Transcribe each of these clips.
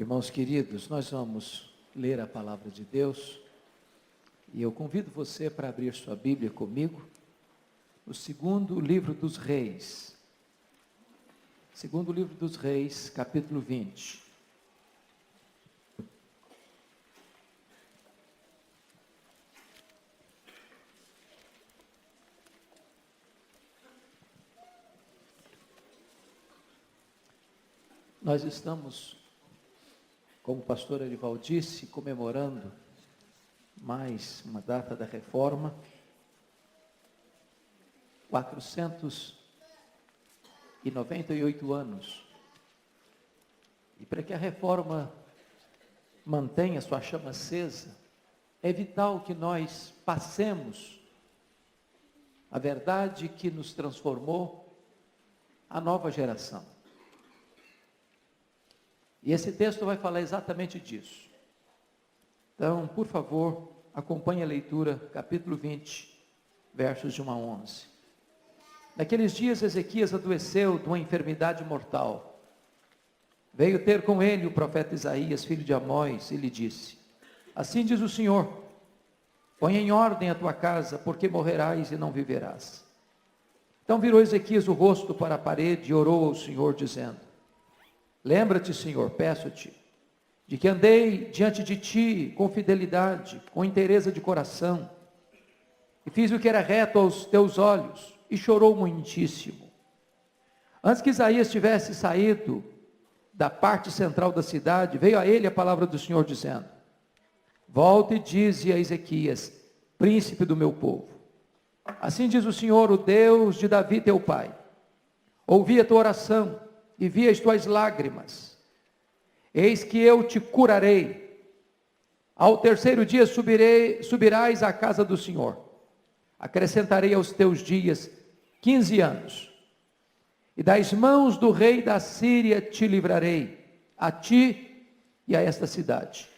Irmãos queridos, nós vamos ler a palavra de Deus e eu convido você para abrir sua Bíblia comigo no segundo livro dos Reis. Segundo livro dos Reis, capítulo 20. Nós estamos, como o pastor Arival disse, comemorando mais uma data da reforma, 498 anos. E para que a reforma mantenha sua chama acesa, é vital que nós passemos a verdade que nos transformou à nova geração. E esse texto vai falar exatamente disso. Então, por favor, acompanhe a leitura, capítulo 20, versos de 1 a 11. Naqueles dias, Ezequias adoeceu de uma enfermidade mortal. Veio ter com ele o profeta Isaías, filho de Amós, e lhe disse: assim diz o Senhor, põe em ordem a tua casa, porque morrerás e não viverás. Então virou Ezequias o rosto para a parede e orou ao Senhor, dizendo: lembra-te, Senhor, peço-te, de que andei diante de ti com fidelidade, com inteireza de coração, e fiz o que era reto aos teus olhos, e chorou muitíssimo. Antes que Isaías tivesse saído da parte central da cidade, veio a ele a palavra do Senhor, dizendo: volta e dize a Ezequias, príncipe do meu povo, assim diz o Senhor, o Deus de Davi teu pai, ouvi a tua oração, e vi as tuas lágrimas, eis que eu te curarei, ao terceiro dia subirás à casa do Senhor, acrescentarei aos teus dias 15 anos, e das mãos do rei da Síria te livrarei, a ti e a esta cidade,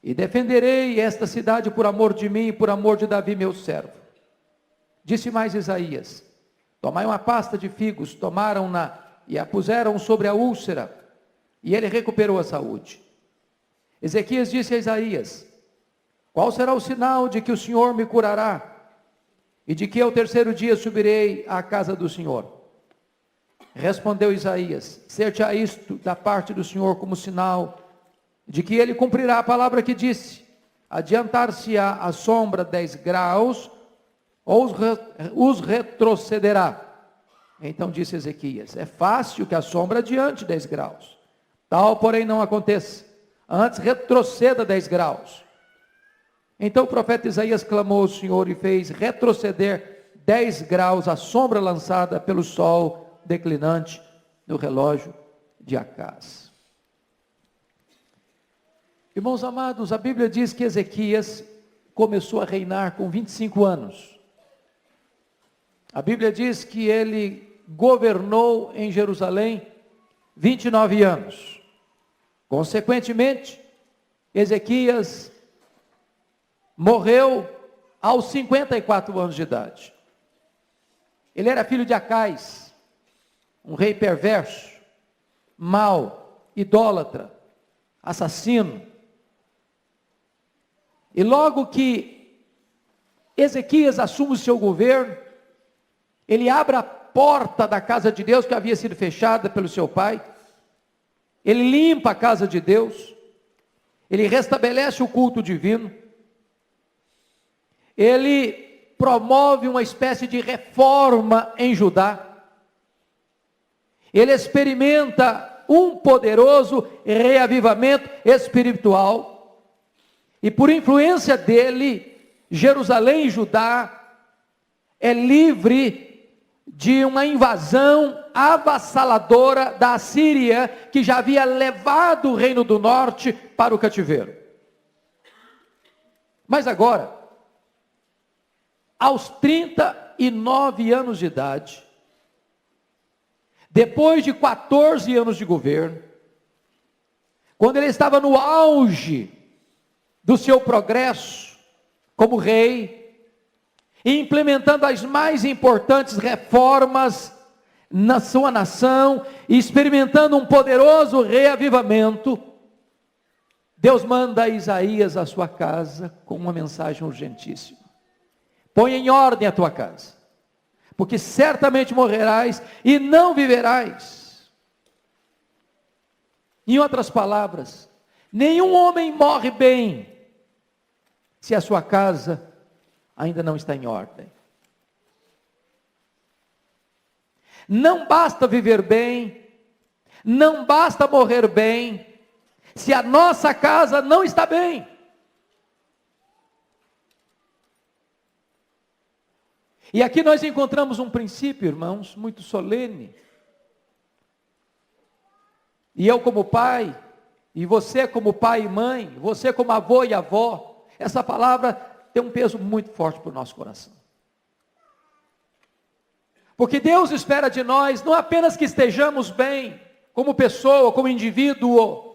e defenderei esta cidade por amor de mim e por amor de Davi meu servo. Disse mais Isaías: tomai uma pasta de figos, tomaram-na e a puseram sobre a úlcera, e ele recuperou a saúde. Ezequias disse a Isaías: qual será o sinal de que o Senhor me curará, e de que ao terceiro dia subirei à casa do Senhor? Respondeu Isaías: ser-te-á isto da parte do Senhor como sinal, de que ele cumprirá a palavra que disse, adiantar-se-á a sombra 10 graus, ou os retrocederá. Então disse Ezequias: é fácil que a sombra adiante 10 graus. Tal, porém, não aconteça. Antes retroceda 10 graus. Então o profeta Isaías clamou ao Senhor e fez retroceder 10 graus a sombra lançada pelo sol declinante no relógio de Acaz. Irmãos amados, a Bíblia diz que Ezequias começou a reinar com 25 anos. A Bíblia diz que ele governou em Jerusalém 29 anos. Consequentemente, Ezequias morreu aos 54 anos de idade. Ele era filho de Acaz, um rei perverso, mau, idólatra, assassino. E logo que Ezequias assume o seu governo, ele abre a porta da casa de Deus que havia sido fechada pelo seu pai, ele limpa a casa de Deus, ele restabelece o culto divino, ele promove uma espécie de reforma em Judá, ele experimenta um poderoso reavivamento espiritual, e por influência dele, Jerusalém e Judá é livre de uma invasão avassaladora da Síria, que já havia levado o reino do norte para o cativeiro. Mas agora, aos 39 anos de idade, depois de 14 anos de governo, quando ele estava no auge do seu progresso como rei, e implementando as mais importantes reformas na sua nação, e experimentando um poderoso reavivamento, Deus manda a Isaías à sua casa com uma mensagem urgentíssima. Põe em ordem a tua casa, porque certamente morrerás e não viverás. Em outras palavras, nenhum homem morre bem se a sua casa ainda não está em ordem. Não basta viver bem, não basta morrer bem, se a nossa casa não está bem. E aqui nós encontramos um princípio, irmãos, muito solene. E eu como pai, e você como pai e mãe, você como avô e avó, essa palavra tem um peso muito forte para o nosso coração. Porque Deus espera de nós não apenas que estejamos bem, como pessoa, como indivíduo,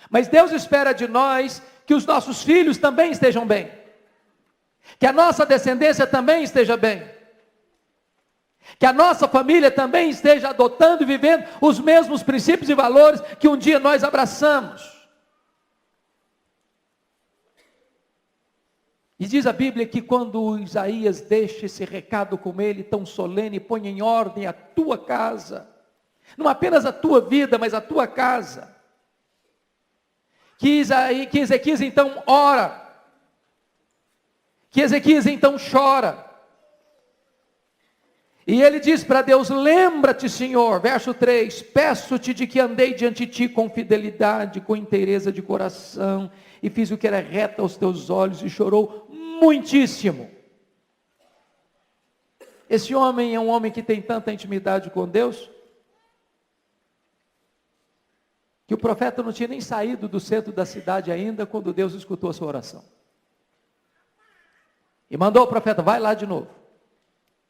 mas Deus espera de nós que os nossos filhos também estejam bem, que a nossa descendência também esteja bem, que a nossa família também esteja adotando e vivendo os mesmos princípios e valores que um dia nós abraçamos. E diz a Bíblia que quando Isaías deixa esse recado com ele, tão solene, põe em ordem a tua casa, não apenas a tua vida, mas a tua casa, que Ezequias então ora, que Ezequias então chora, e ele diz para Deus: lembra-te, Senhor, verso 3, peço-te de que andei diante de ti com fidelidade, com inteireza de coração, e fiz o que era reto aos teus olhos, e chorou muitíssimo. Esse homem é um homem que tem tanta intimidade com Deus, que o profeta não tinha nem saído do centro da cidade ainda, quando Deus escutou a sua oração. E mandou o profeta: vai lá de novo.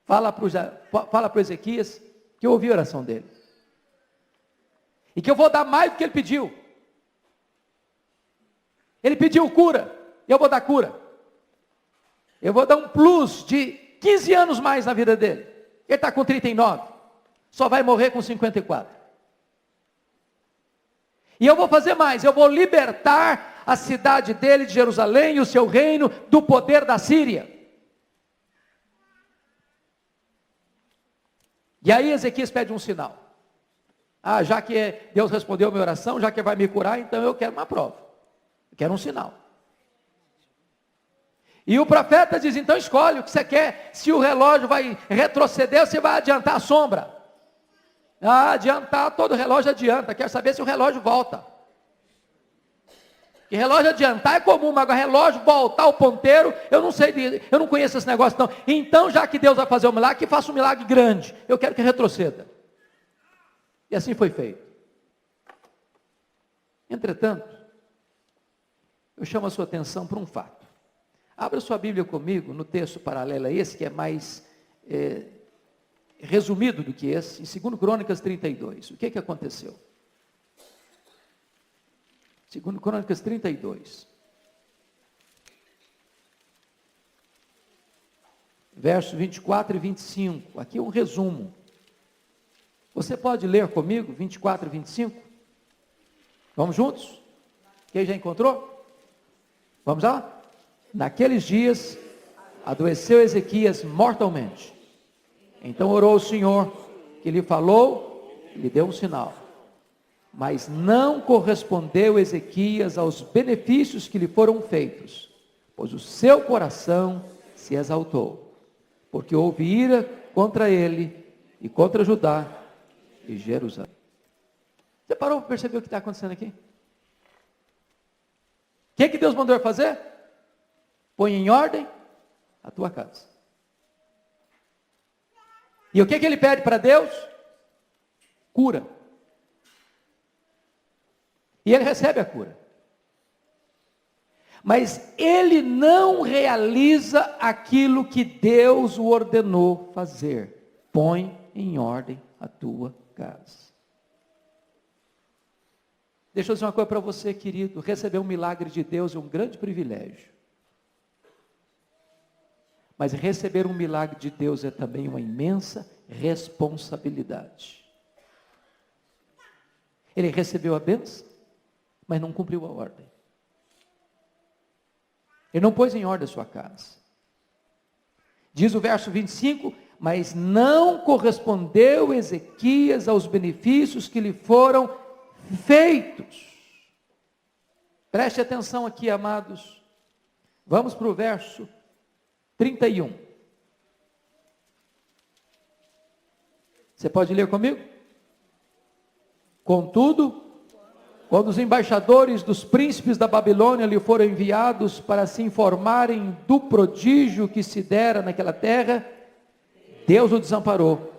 Fala para o Ezequias que eu ouvi a oração dele. E que eu vou dar mais do que ele pediu. Ele pediu cura, eu vou dar cura. Eu vou dar um plus de 15 anos mais na vida dele. Ele está com 39, só vai morrer com 54. E eu vou fazer mais, eu vou libertar a cidade dele, de Jerusalém, e o seu reino, do poder da Síria. E aí Ezequias pede um sinal. Já que Deus respondeu a minha oração, já que vai me curar, então eu quero uma prova. Eu quero um sinal. E o profeta diz: então escolhe o que você quer. Se o relógio vai retroceder, você vai adiantar a sombra. Adiantar, todo relógio adianta. Quero saber se o relógio volta. E relógio adiantar é comum, mas agora relógio voltar o ponteiro, eu não sei, eu não conheço esse negócio não. Então, já que Deus vai fazer um milagre, que faça um milagre grande. Eu quero que retroceda. E assim foi feito. Entretanto, eu chamo a sua atenção para um fato. Abra sua Bíblia comigo no texto paralelo a esse, que é mais resumido do que esse, em 2 Crônicas 32. O que aconteceu? 2 Crônicas 32. Versos 24 e 25. Aqui é um resumo. Você pode ler comigo 24 e 25? Vamos juntos? Quem já encontrou? Vamos lá? Naqueles dias, adoeceu Ezequias mortalmente. Então orou o Senhor, que lhe falou, e lhe deu um sinal. Mas não correspondeu Ezequias aos benefícios que lhe foram feitos, pois o seu coração se exaltou, porque houve ira contra ele e contra Judá e Jerusalém. Você parou para perceber o que está acontecendo aqui? O que Deus mandou fazer? Põe em ordem a tua casa. E o que ele pede para Deus? Cura. E ele recebe a cura. Mas ele não realiza aquilo que Deus o ordenou fazer. Põe em ordem a tua casa. Deixa eu dizer uma coisa para você, querido. Receber um milagre de Deus é um grande privilégio. Mas receber um milagre de Deus é também uma imensa responsabilidade. Ele recebeu a bênção, mas não cumpriu a ordem. Ele não pôs em ordem a sua casa. Diz o verso 25, mas não correspondeu Ezequias aos benefícios que lhe foram feitos. Preste atenção aqui, amados. Vamos para o verso 31. Você pode ler comigo? Contudo, quando os embaixadores dos príncipes da Babilônia lhe foram enviados para se informarem do prodígio que se dera naquela terra, Deus o desamparou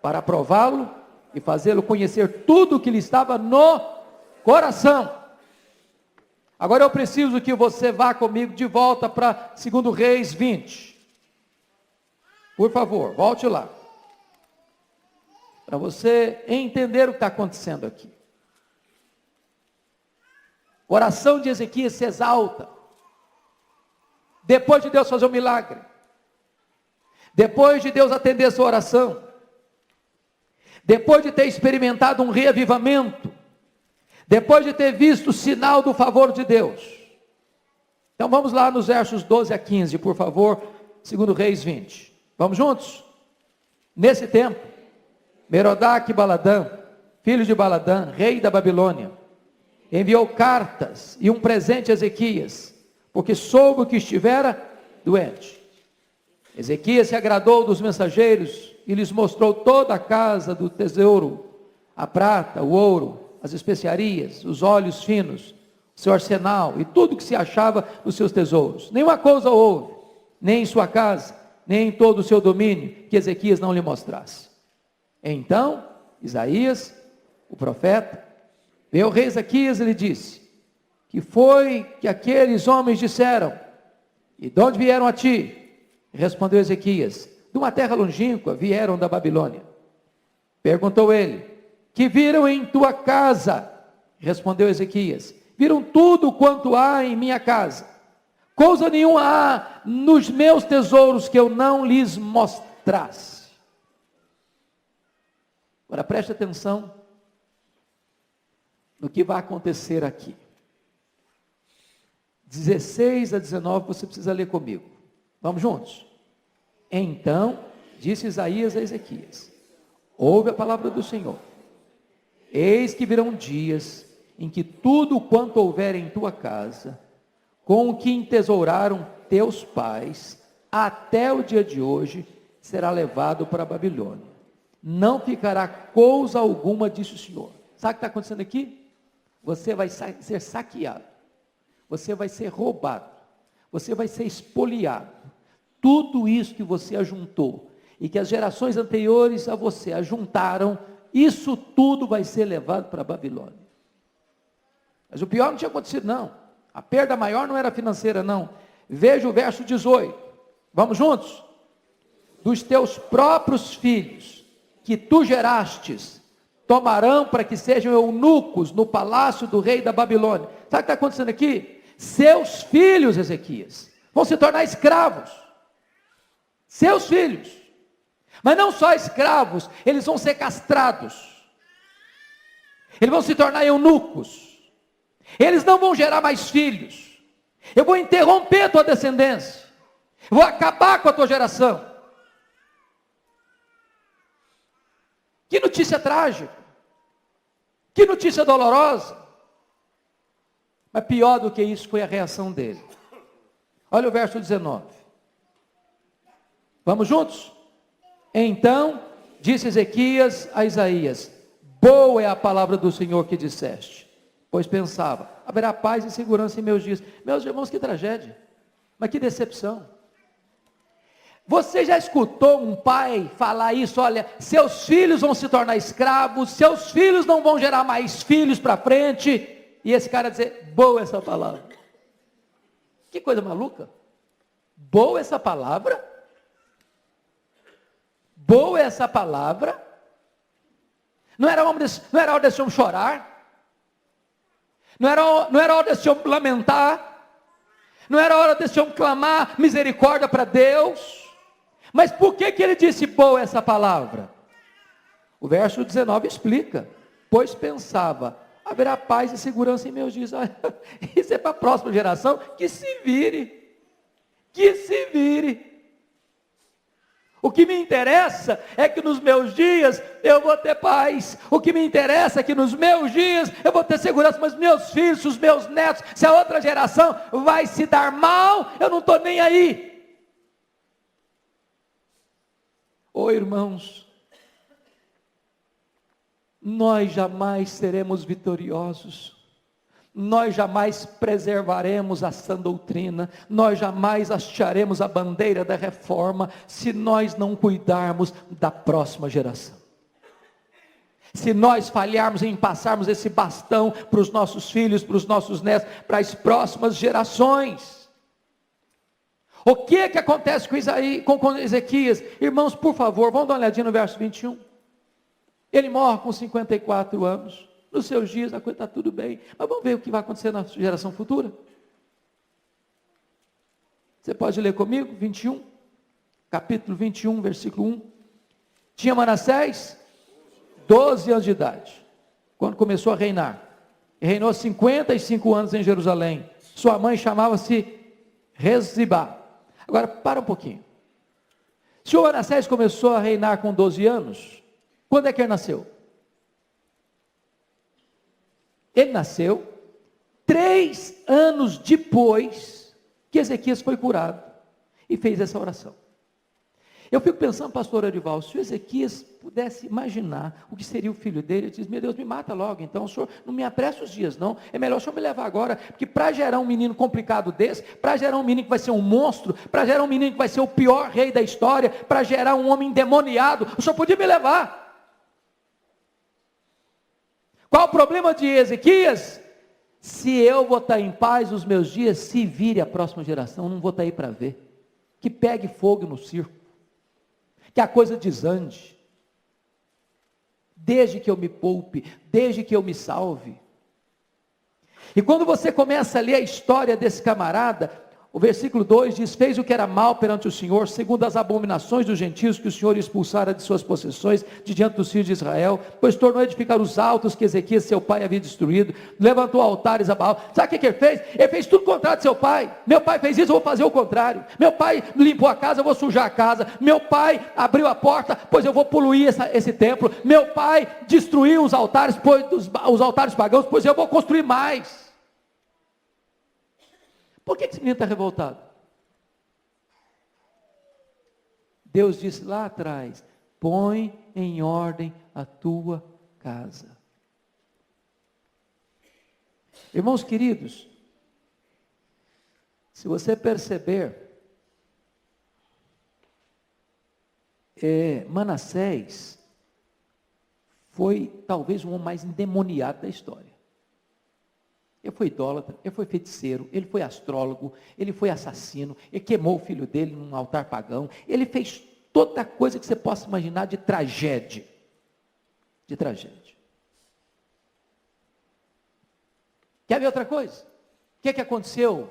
para prová-lo e fazê-lo conhecer tudo o que lhe estava no coração. Agora eu preciso que você vá comigo de volta para 2 Reis 20. Por favor, volte lá. Para você entender o que está acontecendo aqui. O coração de Ezequias se exalta. Depois de Deus fazer um milagre. Depois de Deus atender a sua oração. Depois de ter experimentado um reavivamento. Depois de ter visto o sinal do favor de Deus. Então vamos lá nos versos 12 a 15, por favor. 2 Reis 20. Vamos juntos? Nesse tempo, Merodach-Baladã, filho de Baladã, rei da Babilônia, enviou cartas e um presente a Ezequias, porque soube que estivera doente. Ezequias se agradou dos mensageiros e lhes mostrou toda a casa do tesouro, a prata, o ouro, as especiarias, os óleos finos, o seu arsenal e tudo que se achava nos seus tesouros. Nenhuma coisa houve, nem em sua casa, nem em todo o seu domínio, que Ezequias não lhe mostrasse. Então, Isaías, o profeta, veio ao rei Ezequias e lhe disse, que foi que aqueles homens disseram, e de onde vieram a ti? Respondeu Ezequias, de uma terra longínqua, vieram da Babilônia. Perguntou ele, que viram em tua casa? Respondeu Ezequias, viram tudo quanto há em minha casa. Coisa nenhuma há nos meus tesouros que eu não lhes mostrasse. Agora preste atenção no que vai acontecer aqui. 16 a 19, você precisa ler comigo. Vamos juntos? Então, disse Isaías a Ezequias, ouve a palavra do Senhor. Eis que virão dias em que tudo quanto houver em tua casa, com o que entesouraram teus pais, até o dia de hoje, será levado para a Babilônia. Não ficará coisa alguma, disse o Senhor. Sabe o que está acontecendo aqui? Você vai ser saqueado. Você vai ser roubado. Você vai ser espoliado. Tudo isso que você ajuntou, e que as gerações anteriores a você ajuntaram, isso tudo vai ser levado para a Babilônia. Mas o pior não tinha acontecido não. A perda maior não era financeira não. Veja o verso 18. Vamos juntos? Dos teus próprios filhos, que tu gerastes, tomarão para que sejam eunucos no palácio do rei da Babilônia. Sabe o que está acontecendo aqui? Seus filhos, Ezequias, vão se tornar escravos. Seus filhos. Mas não só escravos, eles vão ser castrados. Eles vão se tornar eunucos. Eles não vão gerar mais filhos. Eu vou interromper a tua descendência. Eu vou acabar com a tua geração. Que notícia trágica. Que notícia dolorosa. Mas pior do que isso foi a reação dele. Olha o verso 19. Vamos juntos? Então, disse Ezequias a Isaías, boa é a palavra do Senhor que disseste. Pois pensava, haverá paz e segurança em meus dias. Meus irmãos, que tragédia. Mas que decepção. Você já escutou um pai falar isso? Olha, seus filhos vão se tornar escravos, seus filhos não vão gerar mais filhos para frente. E esse cara dizer, boa essa palavra. Que coisa maluca. Boa essa palavra? Boa essa palavra? Não era hora desse homem chorar? Não era hora desse homem lamentar? Não era hora desse homem clamar misericórdia para Deus? Mas por que ele disse boa essa palavra? O verso 19 explica. Pois pensava, haverá paz e segurança em meus dias. Isso é para a próxima geração, que se vire, que se vire. O que me interessa é que nos meus dias eu vou ter paz. O que me interessa é que nos meus dias eu vou ter segurança. Mas meus filhos, os meus netos, se a outra geração vai se dar mal, eu não estou nem aí. Ô irmãos, nós jamais seremos vitoriosos. Nós jamais preservaremos a sã doutrina, nós jamais hastearemos a bandeira da reforma, se nós não cuidarmos da próxima geração. Se nós falharmos em passarmos esse bastão para os nossos filhos, para os nossos netos, para as próximas gerações. O que acontece com Ezequias? Irmãos, por favor, vamos dar uma olhadinha no verso 21. Ele morre com 54 anos. Nos seus dias a coisa está tudo bem. Mas vamos ver o que vai acontecer na geração futura. Você pode ler comigo? 21. Capítulo 21, versículo 1. Tinha Manassés 12 anos de idade, quando começou a reinar. E reinou 55 anos em Jerusalém. Sua mãe chamava-se Rezibá. Agora, para um pouquinho. Se o Manassés começou a reinar com 12 anos, quando é que ele nasceu? Ele nasceu 3 anos depois que Ezequias foi curado e fez essa oração. Eu fico pensando, pastor Arival, se o Ezequias pudesse imaginar o que seria o filho dele, ele diz: meu Deus, me mata logo, então o senhor não me apressa os dias não, é melhor o senhor me levar agora, porque para gerar um menino complicado desse, para gerar um menino que vai ser um monstro, para gerar um menino que vai ser o pior rei da história, para gerar um homem endemoniado, o senhor podia me levar. Qual o problema de Ezequias? Se eu vou estar em paz os meus dias, se vire a próxima geração, eu não vou estar aí para ver. Que pegue fogo no circo, que a coisa desande, desde que eu me poupe, desde que eu me salve. E quando você começa a ler a história desse camarada, o versículo 2 diz: fez o que era mal perante o Senhor, segundo as abominações dos gentios que o Senhor expulsara de suas possessões, de diante dos filhos de Israel, pois tornou a edificar os altos que Ezequias seu pai havia destruído, levantou altares a Baal. Sabe o que ele fez? Ele fez tudo contrário de seu pai. Meu pai fez isso, eu vou fazer o contrário. Meu pai limpou a casa, eu vou sujar a casa. Meu pai abriu a porta, pois eu vou poluir esse templo. Meu pai destruiu os altares, os altares pagãos, pois eu vou construir mais. Por que esse menino está revoltado? Deus disse lá atrás: põe em ordem a tua casa. Irmãos queridos, se você perceber, Manassés foi talvez o homem mais endemoniado da história. Ele foi idólatra, ele foi feiticeiro, ele foi astrólogo, ele foi assassino, ele queimou o filho dele num altar pagão, ele fez toda coisa que você possa imaginar de tragédia. De tragédia. Quer ver outra coisa? O que aconteceu?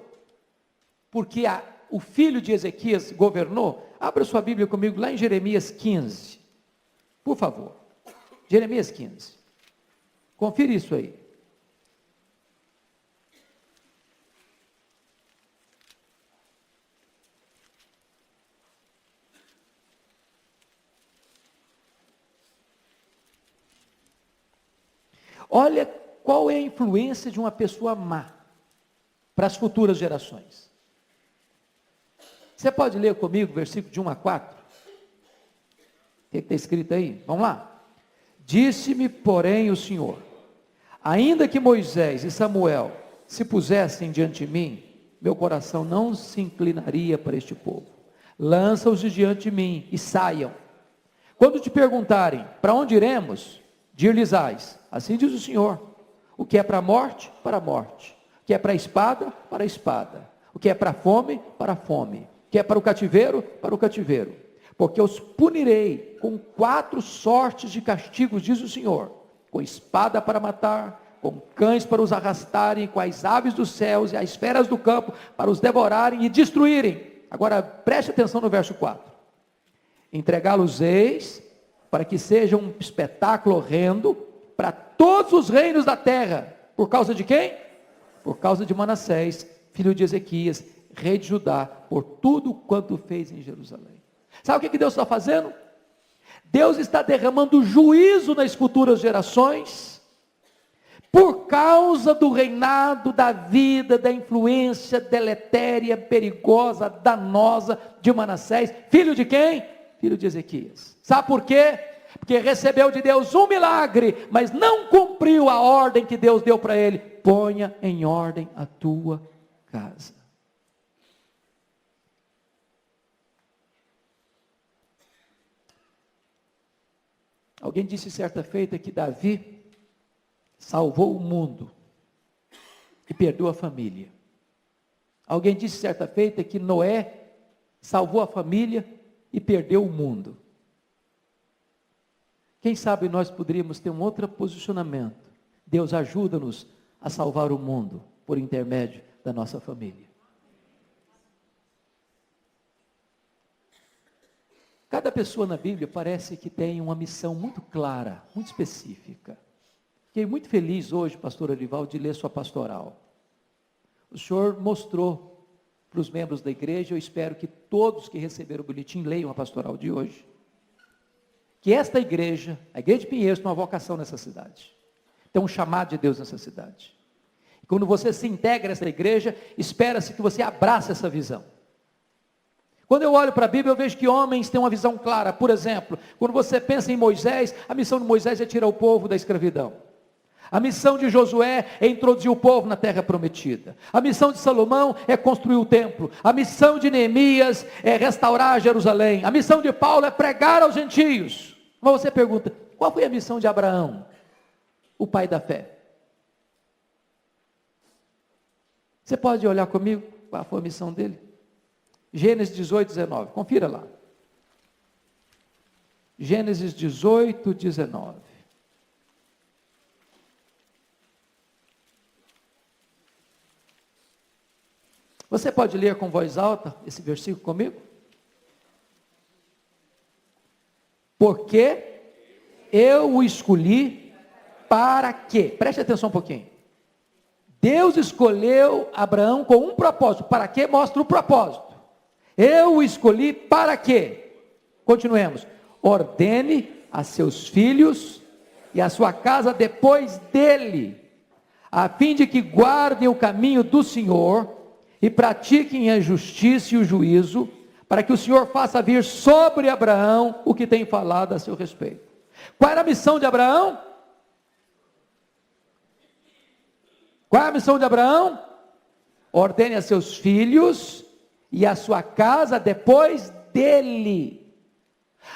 Porque o filho de Ezequias governou. Abra sua Bíblia comigo lá em Jeremias 15. Por favor. Jeremias 15. Confira isso aí. Olha qual é a influência de uma pessoa má para as futuras gerações. Você pode ler comigo o versículo de 1 a 4? O que está escrito aí? Vamos lá. Disse-me, porém, o Senhor: ainda que Moisés e Samuel se pusessem diante de mim, meu coração não se inclinaria para este povo. Lança-os de diante de mim e saiam. Quando te perguntarem: para onde iremos? Dir-lhes-ás: assim diz o Senhor: o que é para a morte, para a morte; o que é para a espada, para a espada; o que é para a fome, para a fome; o que é para o cativeiro, para o cativeiro. Porque os punirei com 4 sortes de castigos, diz o Senhor: com espada para matar, com cães para os arrastarem, com as aves dos céus e as feras do campo para os devorarem e destruírem. Agora preste atenção no verso 4. Entregá-los-eis para que seja um espetáculo horrendo, para todos os reinos da terra. Por causa de quem? Por causa de Manassés, filho de Ezequias, rei de Judá, por tudo quanto fez em Jerusalém. Sabe o que Deus está fazendo? Deus está derramando juízo nas futuras gerações, por causa do reinado, da vida, da influência deletéria, perigosa, danosa de Manassés, filho de quem? Filho de Ezequias. Sabe por quê? Porque recebeu de Deus um milagre, mas não cumpriu a ordem que Deus deu para ele. Ponha em ordem a tua casa. Alguém disse certa feita que Davi salvou o mundo e perdeu a família. Alguém disse certa feita que Noé salvou a família e perdeu o mundo. Quem sabe nós poderíamos ter um outro posicionamento. Deus ajuda-nos a salvar o mundo por intermédio da nossa família. Cada pessoa na Bíblia parece que tem uma missão muito clara, muito específica. Fiquei muito feliz hoje, pastor Arivaldo, de ler sua pastoral. O senhor mostrou para os membros da igreja, eu espero que todos que receberam o boletim leiam a pastoral de hoje, que esta igreja, a igreja de Pinheiros, tem uma vocação nessa cidade. Tem um chamado de Deus nessa cidade. E quando você se integra a essa igreja, espera-se que você abrace essa visão. Quando eu olho para a Bíblia, eu vejo que homens têm uma visão clara. Por exemplo, quando você pensa em Moisés, a missão de Moisés é tirar o povo da escravidão. A missão de Josué é introduzir o povo na terra prometida. A missão de Salomão é construir o templo. A missão de Neemias é restaurar Jerusalém. A missão de Paulo é pregar aos gentios. Mas você pergunta, qual foi a missão de Abraão, o pai da fé? Você pode olhar comigo qual foi a missão dele? Gênesis 18, 19, confira lá. Gênesis 18, 19. Você pode ler com voz alta esse versículo comigo? Porque eu o escolhi para quê? Preste atenção um pouquinho. Deus escolheu Abraão com um propósito. Para quê? Mostra o propósito. Eu o escolhi para quê? Continuemos. Ordene a seus filhos e a sua casa depois dele, a fim de que guardem o caminho do Senhor e pratiquem a justiça e o juízo, para que o Senhor faça vir sobre Abraão o que tem falado a seu respeito. Qual era a missão de Abraão? Qual é a missão de Abraão? Ordene a seus filhos e a sua casa depois dele.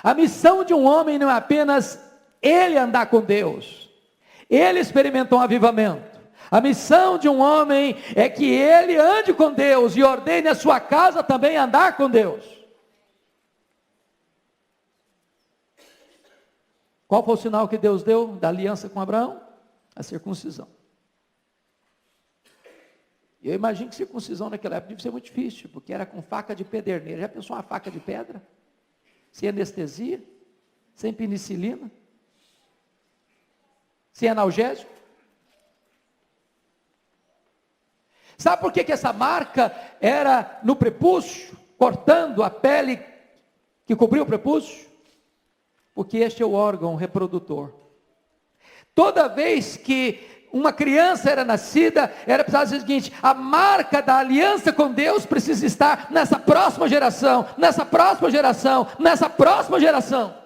A missão de um homem não é apenas ele andar com Deus, ele experimentou um avivamento. A missão de um homem é que ele ande com Deus e ordene a sua casa também andar com Deus. Qual foi o sinal que Deus deu da aliança com Abraão? A circuncisão. Eu imagino que circuncisão naquela época devia ser muito difícil, porque era com faca de pederneira. Já pensou uma faca de pedra? Sem anestesia? Sem penicilina? Sem analgésico? Sabe por que essa marca era no prepúcio, cortando a pele que cobria o prepúcio? Porque este é o órgão reprodutor. Toda vez que uma criança era nascida, era precisado dizer o seguinte: a marca da aliança com Deus precisa estar nessa próxima geração, nessa próxima geração, nessa próxima geração.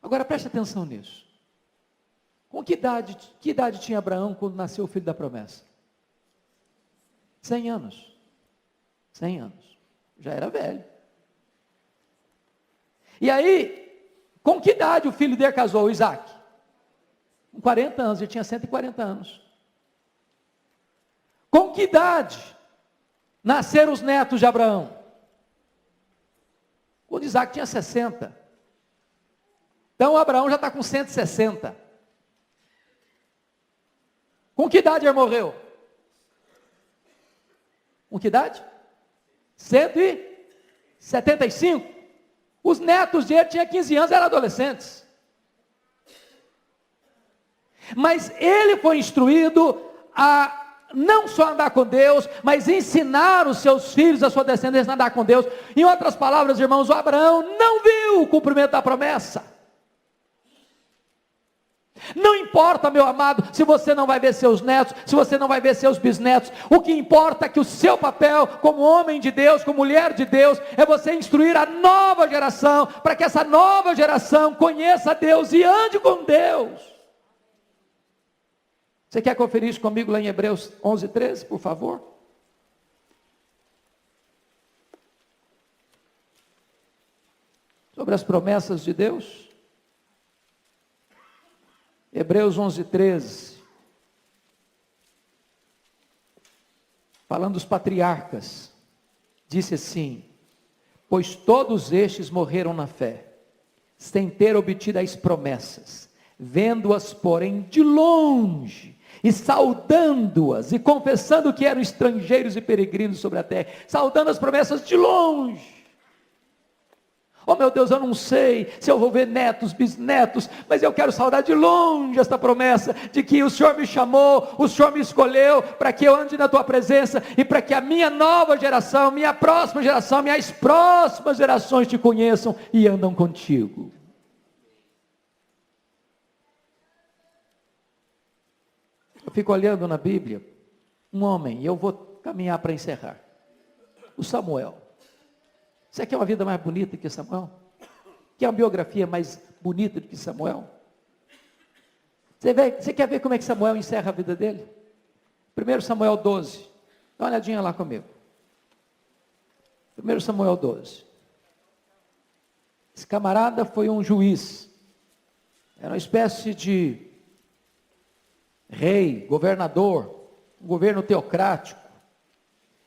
Agora preste atenção nisso. Com que idade tinha Abraão quando nasceu o filho da promessa? 100 anos. 100 anos. Já era velho. E aí, com que idade o filho dele casou, Isaac? Com 40 anos, ele tinha 140 anos. Com que idade nasceram os netos de Abraão? Quando Isaac tinha 60. Então Abraão já está com 160. Com que idade ele morreu? Com que idade? 100 e 75, os netos dele tinham 15 anos, eram adolescentes. Mas ele foi instruído a não só andar com Deus, mas ensinar os seus filhos, a sua descendência a andar com Deus. Em outras palavras, irmãos, o Abraão não viu o cumprimento da promessa. Não importa, meu amado, se você não vai ver seus netos, se você não vai ver seus bisnetos, o que importa é que o seu papel como homem de Deus, como mulher de Deus, é você instruir a nova geração, para que essa nova geração conheça Deus e ande com Deus. Você quer conferir isso comigo lá em Hebreus 11, 13, por favor? Sobre as promessas de Deus. Hebreus 11, 13. Falando dos patriarcas. Disse assim: pois todos estes morreram na fé, sem ter obtido as promessas, vendo-as, porém, de longe, e saudando-as, e confessando que eram estrangeiros e peregrinos sobre a terra, saudando as promessas de longe. Oh meu Deus, eu não sei se eu vou ver netos, bisnetos, mas eu quero saudar de longe esta promessa, de que o Senhor me chamou, o Senhor me escolheu, para que eu ande na tua presença, e para que a minha nova geração, minha próxima geração, minhas próximas gerações te conheçam e andam contigo. Eu fico olhando na Bíblia, um homem, e eu vou caminhar para encerrar, o Samuel. Você quer uma vida mais bonita que Samuel? Quer uma biografia mais bonita do que Samuel? Você quer ver como é que Samuel encerra a vida dele? 1 Samuel 12, dá uma olhadinha lá comigo. 1 Samuel 12. Esse camarada foi um juiz, era uma espécie de rei, governador, um governo teocrático.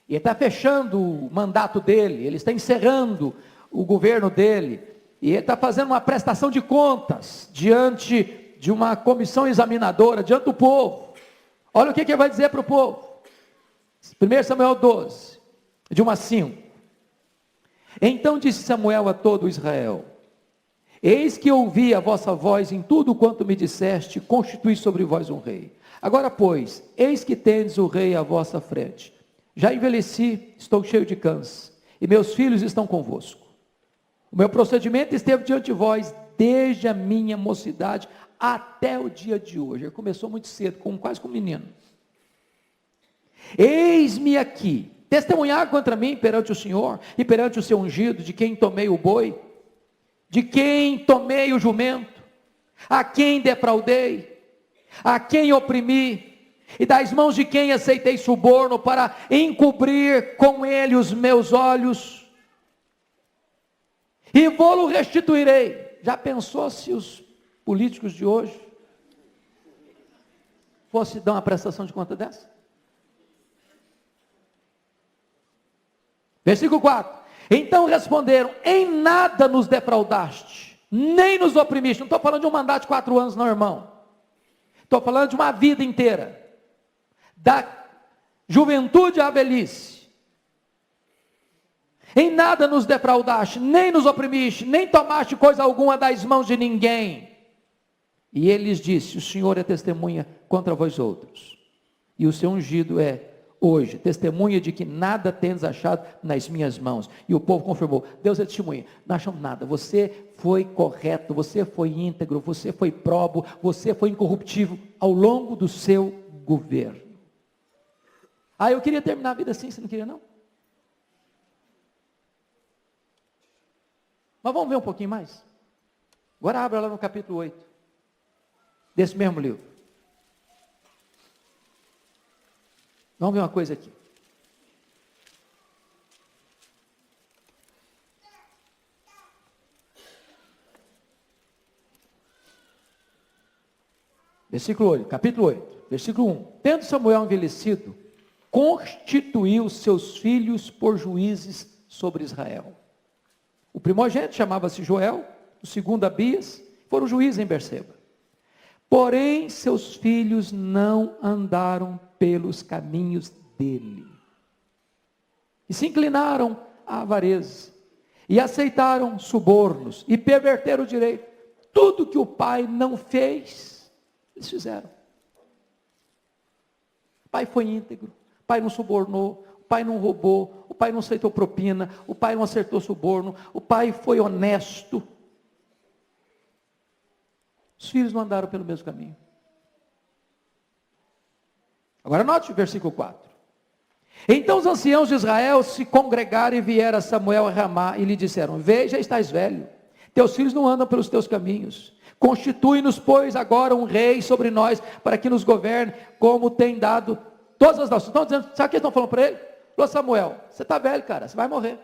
E ele está fechando o mandato dele, ele está encerrando o governo dele, e ele está fazendo uma prestação de contas, diante de uma comissão examinadora, diante do povo. Olha o que ele vai dizer para o povo. 1 Samuel 12, de 1 a 5. Então disse Samuel a todo Israel: eis que ouvi a vossa voz em tudo quanto me disseste, constituí sobre vós um rei. Agora, pois, eis que tendes o rei à vossa frente. Já envelheci, estou cheio de câncer, e meus filhos estão convosco. O meu procedimento esteve diante de vós, desde a minha mocidade, até o dia de hoje. Ele começou muito cedo, quase como um menino. Eis-me aqui, testemunhar contra mim perante o Senhor, e perante o seu ungido, de quem tomei o boi, de quem tomei o jumento, a quem defraudei, a quem oprimi, e das mãos de quem aceitei suborno para encobrir com ele os meus olhos, e vou-lo restituirei. Já pensou se os políticos de hoje fossem dar uma prestação de conta dessa? Versículo 4. Então responderam: em nada nos defraudaste, nem nos oprimiste. Não estou falando de um mandato de 4 anos, não, irmão. Estou falando de uma vida inteira, da juventude à velhice. Em nada nos defraudaste, nem nos oprimiste, nem tomaste coisa alguma das mãos de ninguém. E ele lhes disse: o Senhor é testemunha contra vós outros, e o seu ungido é hoje testemunha de que nada tendes achado nas minhas mãos. E o povo confirmou: Deus é testemunha, não achamos nada, você foi correto, você foi íntegro, você foi probo, você foi incorruptível ao longo do seu governo. Eu queria terminar a vida assim, você não queria não? Mas vamos ver um pouquinho mais. Agora abra lá no capítulo 8, desse mesmo livro. Vamos ver uma coisa aqui. Versículo 8, capítulo 8, versículo 1. Tendo Samuel envelhecido, constituiu seus filhos por juízes sobre Israel. O primogênito chamava-se Joel, o segundo Abias, foram juízes em Berseba. Porém, seus filhos não andaram pelos caminhos dele, e se inclinaram à avareza, e aceitaram subornos, e perverteram o direito. Tudo que o pai não fez, eles fizeram. O pai foi íntegro, o pai não subornou, o pai não roubou, o pai não aceitou propina, o pai não acertou suborno, o pai foi honesto. Os filhos não andaram pelo mesmo caminho. Agora note o versículo 4. Então os anciãos de Israel se congregaram e vieram a Samuel a Ramá e lhe disseram: veja, estás velho, teus filhos não andam pelos teus caminhos. Constitui-nos, pois, agora um rei sobre nós, para que nos governe, como tem dado todas as nações. Estão dizendo, sabe o que estão falando para ele? Falou: Samuel, você está velho, cara, você vai morrer.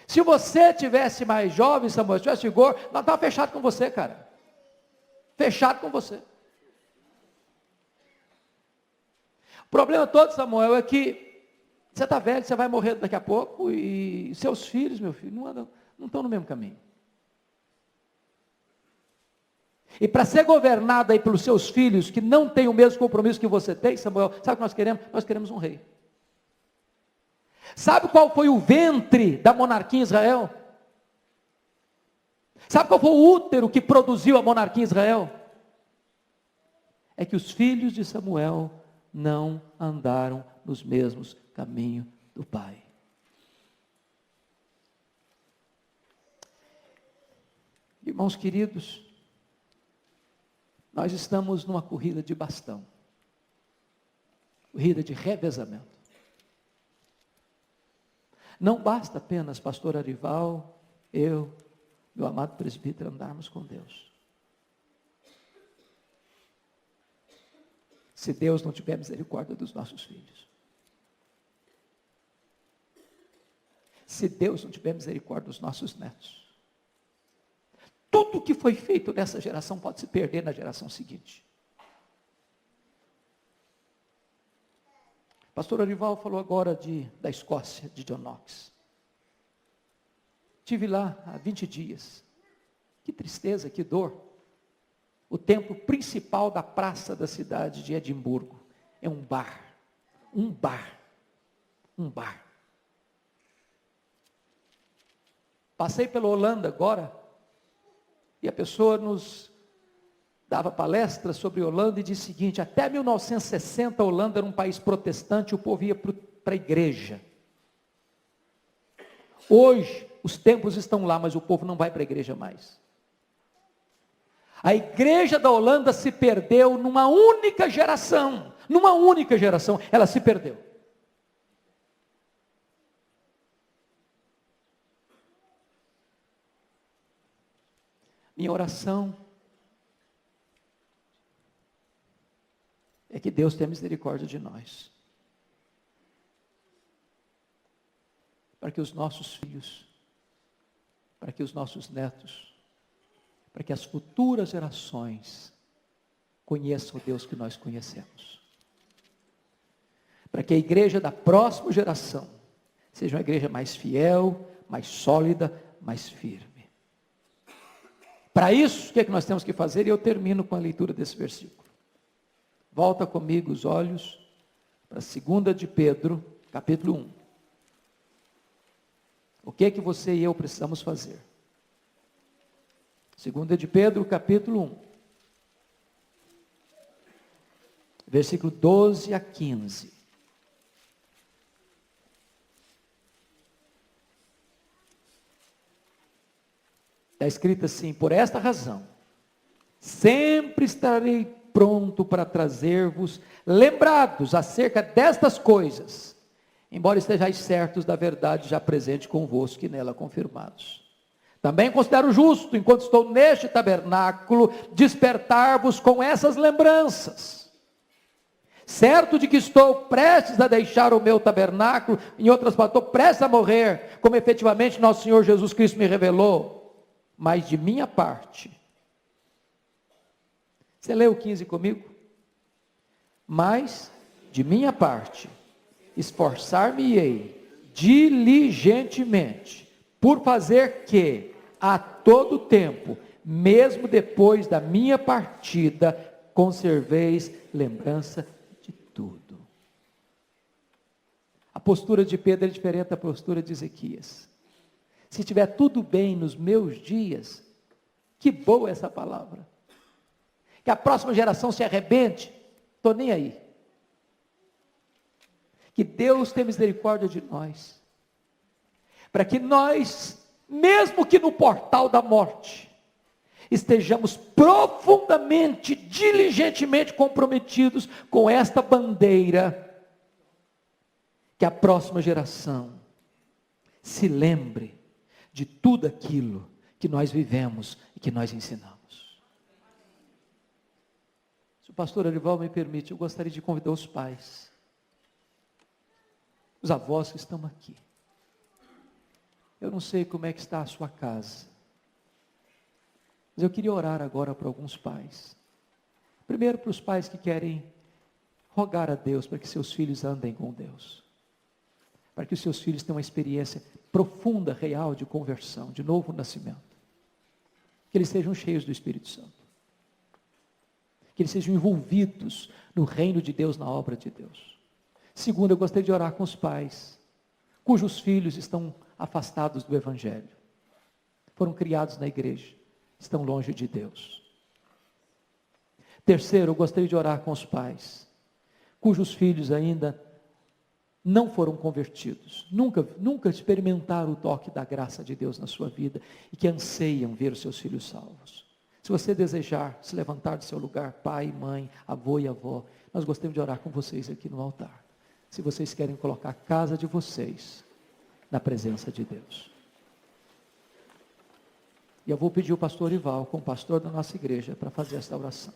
Se você tivesse mais jovem, Samuel, se tivesse vigor, nós estávamos fechados com você, cara. Fechado com você. O problema todo, Samuel, é que você está velho, você vai morrer daqui a pouco, e seus filhos, meu filho, não estão no mesmo caminho. E para ser governado aí pelos seus filhos, que não têm o mesmo compromisso que você tem, Samuel, sabe o que nós queremos? Nós queremos um rei. Sabe qual foi o ventre da monarquia em Israel? Sabe qual foi o útero que produziu a monarquia em Israel? É que os filhos de Samuel não andaram nos mesmos caminhos do pai. Irmãos queridos, nós estamos numa corrida de bastão, corrida de revezamento. Não basta apenas pastor Arival, eu, meu amado presbítero, andarmos com Deus. Se Deus não tiver misericórdia dos nossos filhos. Se Deus não tiver misericórdia dos nossos netos. Tudo que foi feito nessa geração pode se perder na geração seguinte. Pastor Arival falou agora da Escócia, de John Knox. Estive lá há 20 dias. Que tristeza, que dor. O templo principal da praça da cidade de Edimburgo é um bar. Um bar. Um bar. Passei pela Holanda agora, e a pessoa nos dava palestras sobre Holanda e disse o seguinte: até 1960 a Holanda era um país protestante, o povo ia para a igreja. Hoje, os templos estão lá, mas o povo não vai para a igreja mais. A igreja da Holanda se perdeu numa única geração. Numa única geração, ela se perdeu. Minha oração é que Deus tenha misericórdia de nós. Para que os nossos filhos, para que os nossos netos, para que as futuras gerações conheçam o Deus que nós conhecemos. Para que a igreja da próxima geração seja uma igreja mais fiel, mais sólida, mais firme. Para isso, o que é que nós temos que fazer? E eu termino com a leitura desse versículo. Volta comigo os olhos para 2 de Pedro, capítulo 1. O que é que você e eu precisamos fazer? 2 de Pedro, capítulo 1. Versículo 12 a 15. Está escrito assim: por esta razão, sempre estarei pronto para trazer-vos lembrados acerca destas coisas, embora estejais certos da verdade já presente convosco e nela confirmados. Também considero justo, enquanto estou neste tabernáculo, despertar-vos com essas lembranças, certo de que estou prestes a deixar o meu tabernáculo, em outras palavras, estou prestes a morrer, como efetivamente nosso Senhor Jesus Cristo me revelou. Mas de minha parte, você leu o 15 comigo? Mas de minha parte, esforçar-me-ei diligentemente, por fazer que, a todo tempo, mesmo depois da minha partida, conserveis lembrança de tudo. postura de Pedro é diferente da postura de Ezequias. Se tiver tudo bem nos meus dias, que boa essa palavra. Que a próxima geração se arrebente, estou nem aí. Que Deus tenha misericórdia de nós. Para que nós, mesmo que no portal da morte, estejamos profundamente, diligentemente comprometidos com esta bandeira, que a próxima geração se lembre de tudo aquilo que nós vivemos e que nós ensinamos. Se o pastor Arival me permite, eu gostaria de convidar os pais, os avós que estão aqui. Eu não sei como é que está a sua casa, mas eu queria orar agora para alguns pais. Primeiro para os pais que querem rogar a Deus para que seus filhos andem com Deus. Para que os seus filhos tenham uma experiência profunda, real de conversão, de novo nascimento. Que eles sejam cheios do Espírito Santo. Que eles sejam envolvidos no reino de Deus, na obra de Deus. Segundo, eu gostaria de orar com os pais, cujos filhos estão afastados do Evangelho. Foram criados na igreja, estão longe de Deus. Terceiro, eu gostaria de orar com os pais, cujos filhos ainda não foram convertidos, nunca experimentaram o toque da graça de Deus na sua vida, e que anseiam ver os seus filhos salvos. Se você desejar se levantar do seu lugar, pai, mãe, avô e avó, nós gostaríamos de orar com vocês aqui no altar. Se vocês querem colocar a casa de vocês na presença de Deus. E eu vou pedir o pastor Ival, como pastor da nossa igreja, para fazer esta oração.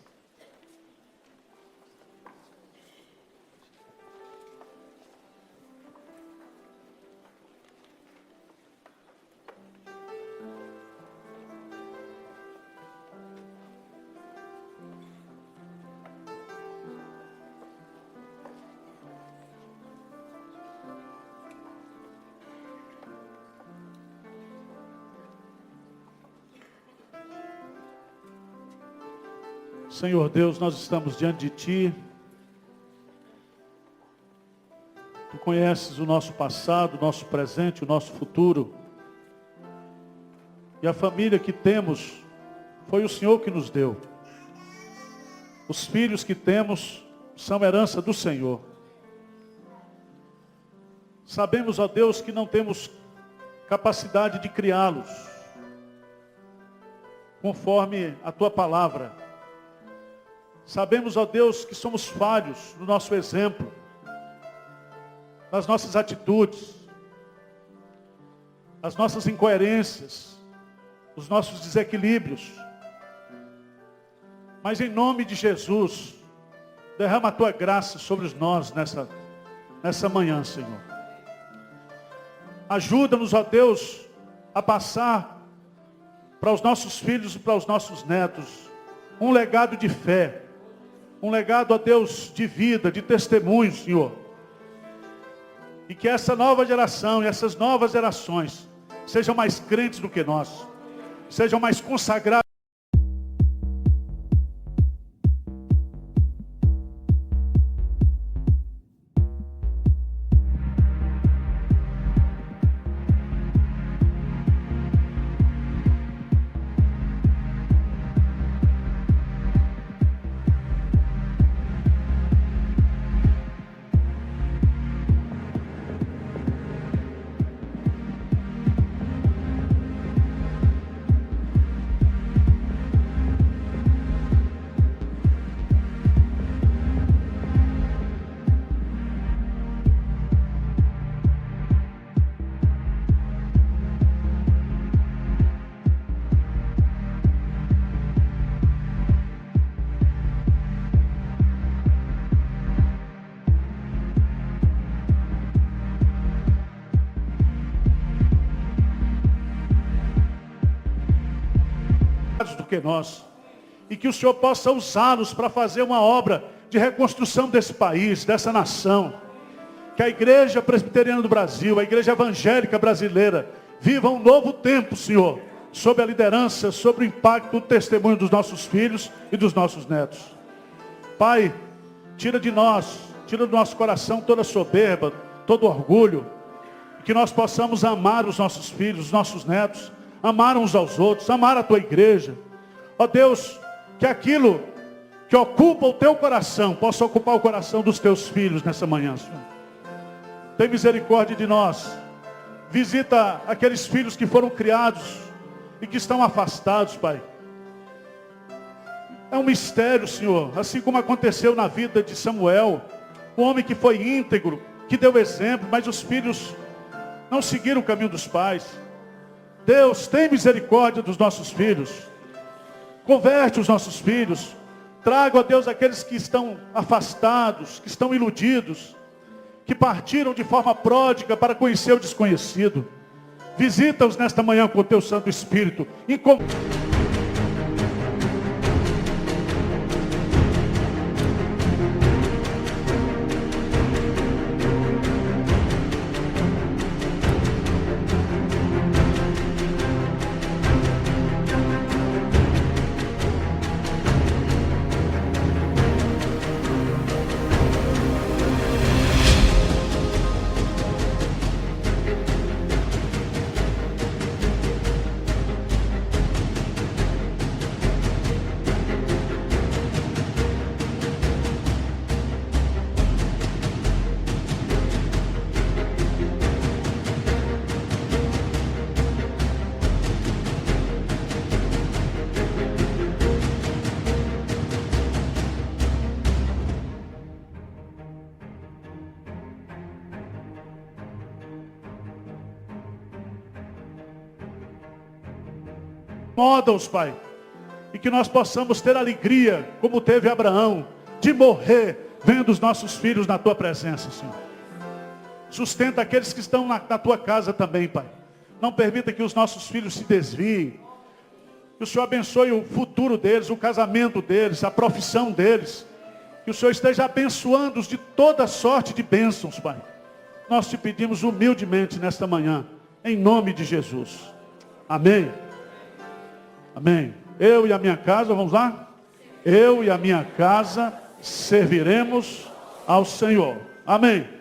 Senhor Deus, nós estamos diante de Ti. Tu conheces o nosso passado, o nosso presente, o nosso futuro. E a família que temos, foi o Senhor que nos deu. Os filhos que temos são herança do Senhor. Sabemos, ó Deus, que não temos capacidade de criá-los, conforme a Tua palavra. Sabemos, ó Deus, que somos falhos no nosso exemplo, nas nossas atitudes, as nossas incoerências, os nossos desequilíbrios. Mas em nome de Jesus, derrama a Tua graça sobre nós nessa manhã, Senhor. Ajuda-nos, ó Deus, a passar para os nossos filhos e para os nossos netos um legado de fé. Um legado, ó Deus, de vida, de testemunho, Senhor. E que essa nova geração e essas novas gerações sejam mais crentes do que nós. Sejam mais consagrados. Do que nós, e que o Senhor possa usá-los para fazer uma obra de reconstrução desse país, dessa nação. Que a Igreja Presbiteriana do Brasil, a Igreja Evangélica Brasileira, viva um novo tempo, Senhor, sob a liderança, sob o impacto do testemunho dos nossos filhos e dos nossos netos. Pai, tira de nós, tira do nosso coração toda soberba, todo orgulho. Que nós possamos amar os nossos filhos, os nossos netos, amar uns aos outros, amar a tua igreja. Ó Deus, que aquilo que ocupa o teu coração possa ocupar o coração dos teus filhos nessa manhã, Senhor. Tem misericórdia de nós. Visita aqueles filhos que foram criados e que estão afastados, Pai. É um mistério, Senhor, assim como aconteceu na vida de Samuel, um homem que foi íntegro, que deu exemplo, mas os filhos não seguiram o caminho dos pais. Deus, tem misericórdia dos nossos filhos. Converte os nossos filhos. Traga, ó Deus, aqueles que estão afastados, que estão iludidos, que partiram de forma pródiga para conhecer o desconhecido. Visita-os nesta manhã com o teu Santo Espírito. Incomoda-os, Pai, e que nós possamos ter alegria, como teve Abraão, de morrer vendo os nossos filhos na tua presença, Senhor. Sustenta aqueles que estão na tua casa também, Pai. Não permita que os nossos filhos se desviem. Que o Senhor abençoe o futuro deles, o casamento deles, a profissão deles. Que o Senhor esteja abençoando-os de toda sorte de bênçãos, Pai. Nós te pedimos humildemente nesta manhã, em nome de Jesus. Amém. Amém. Eu e a minha casa, vamos lá? Eu e a minha casa serviremos ao Senhor. Amém.